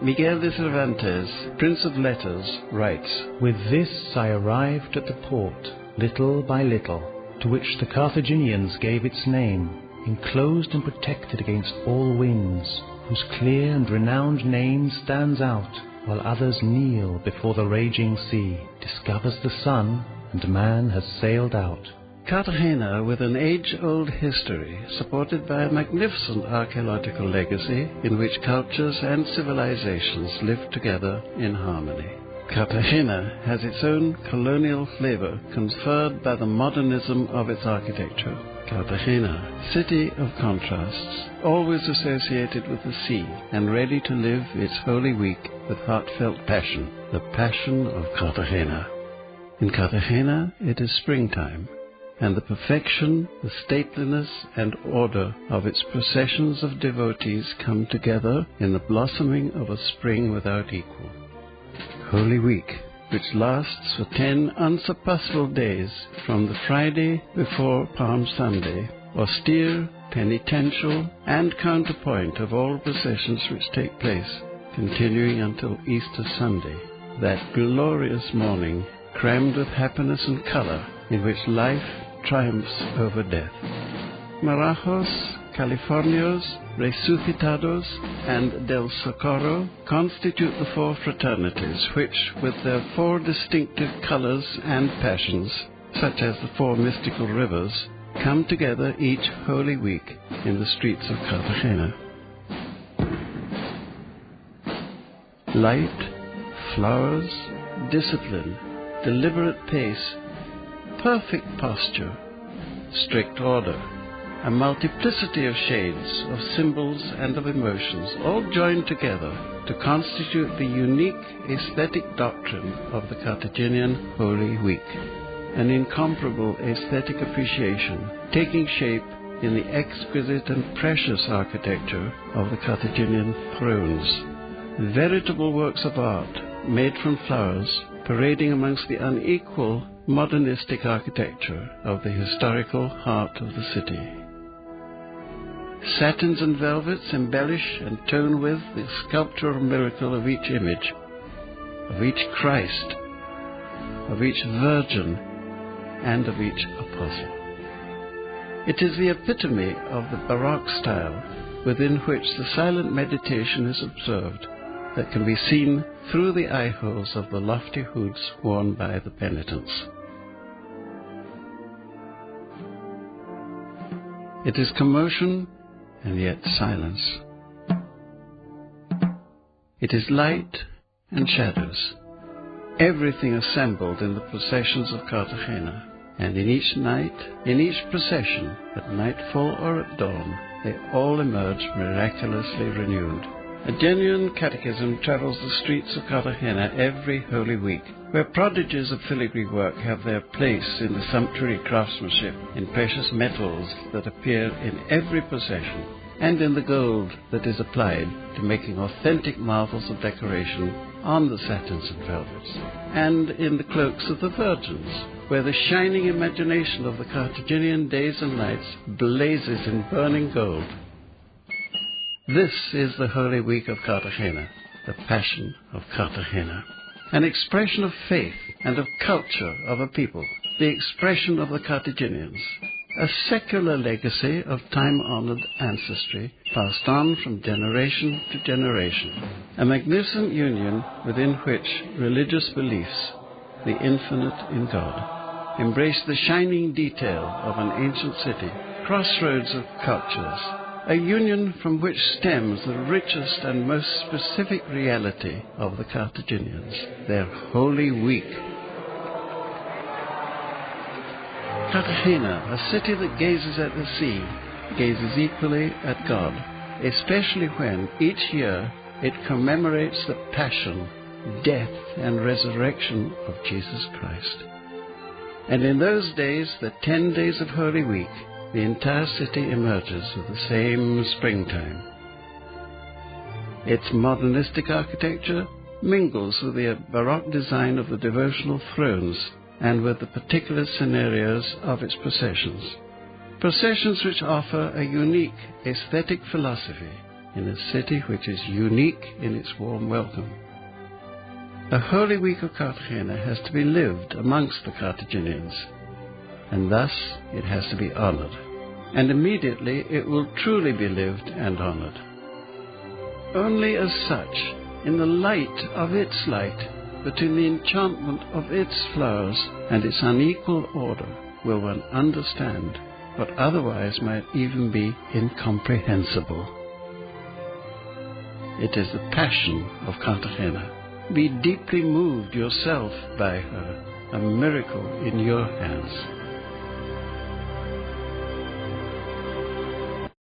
Miguel de Cervantes, Prince of Letters, writes, "With this I arrived at the port, little by little, to which the Carthaginians gave its name, enclosed and protected against all winds, whose clear and renowned name stands out, while others kneel before the raging sea, discovers the sun, and man has sailed out." Cartagena, with an age-old history, supported by a magnificent archaeological legacy in which cultures and civilizations live together in harmony. Cartagena has its own colonial flavor conferred by the modernism of its architecture. Cartagena, city of contrasts, always associated with the sea and ready to live its Holy Week with heartfelt passion, the passion of Cartagena. In Cartagena it is springtime, and the perfection, the stateliness and order of its processions of devotees come together in the blossoming of a spring without equal. Holy Week, which lasts for 10 unsurpassable days from the Friday before Palm Sunday, austere, penitential and counterpoint of all processions which take place, continuing until Easter Sunday, that glorious morning crammed with happiness and color in which life triumphs over death. Marajos, Californios, Resucitados, and Del Socorro constitute the four fraternities which, with their four distinctive colors and passions, such as the four mystical rivers, come together each Holy Week in the streets of Cartagena. Light, flowers, discipline, deliberate pace, perfect posture, strict order, a multiplicity of shades, of symbols and of emotions, all joined together to constitute the unique aesthetic doctrine of the Carthaginian Holy Week, an incomparable aesthetic appreciation taking shape in the exquisite and precious architecture of the Carthaginian thrones, veritable works of art made from flowers, parading amongst the unequal modernistic architecture of the historical heart of the city. Satins and velvets embellish and tone with the sculptural miracle of each image, of each Christ, of each Virgin, and of each Apostle. It is the epitome of the Baroque style within which the silent meditation is observed that can be seen through the eye-holes of the lofty hoods worn by the penitents. It is commotion and yet silence. It is light and shadows, everything assembled in the processions of Cartagena, and in each night, in each procession, at nightfall or at dawn, they all emerge miraculously renewed. A genuine catechism travels the streets of Cartagena every Holy Week, where prodigies of filigree work have their place in the sumptuary craftsmanship in precious metals that appear in every procession, and in the gold that is applied to making authentic marvels of decoration on the satins and velvets, and in the cloaks of the virgins, where the shining imagination of the Carthaginian days and nights blazes in burning gold. This is the Holy Week of Cartagena, the Passion of Cartagena, an expression of faith and of culture of a people, the expression of the Carthaginians, a secular legacy of time-honored ancestry passed on from generation to generation, a magnificent union within which religious beliefs, the infinite in God, embrace the shining detail of an ancient city, crossroads of cultures, a union from which stems the richest and most specific reality of the Carthaginians, their Holy Week. Cartagena, a city that gazes at the sea, gazes equally at God, especially when each year it commemorates the passion, death, and resurrection of Jesus Christ. And in those days, the 10 days of Holy Week, the entire city emerges with the same springtime. Its modernistic architecture mingles with the Baroque design of the devotional thrones and with the particular scenarios of its processions. Processions which offer a unique aesthetic philosophy in a city which is unique in its warm welcome. A Holy Week of Cartagena has to be lived amongst the Carthaginians, and thus it has to be honoured, and immediately it will truly be lived and honoured. Only as such, in the light of its light, between the enchantment of its flowers and its unequal order, will one understand what otherwise might even be incomprehensible. It is the passion of Cartagena. Be deeply moved yourself by her, a miracle in your hands.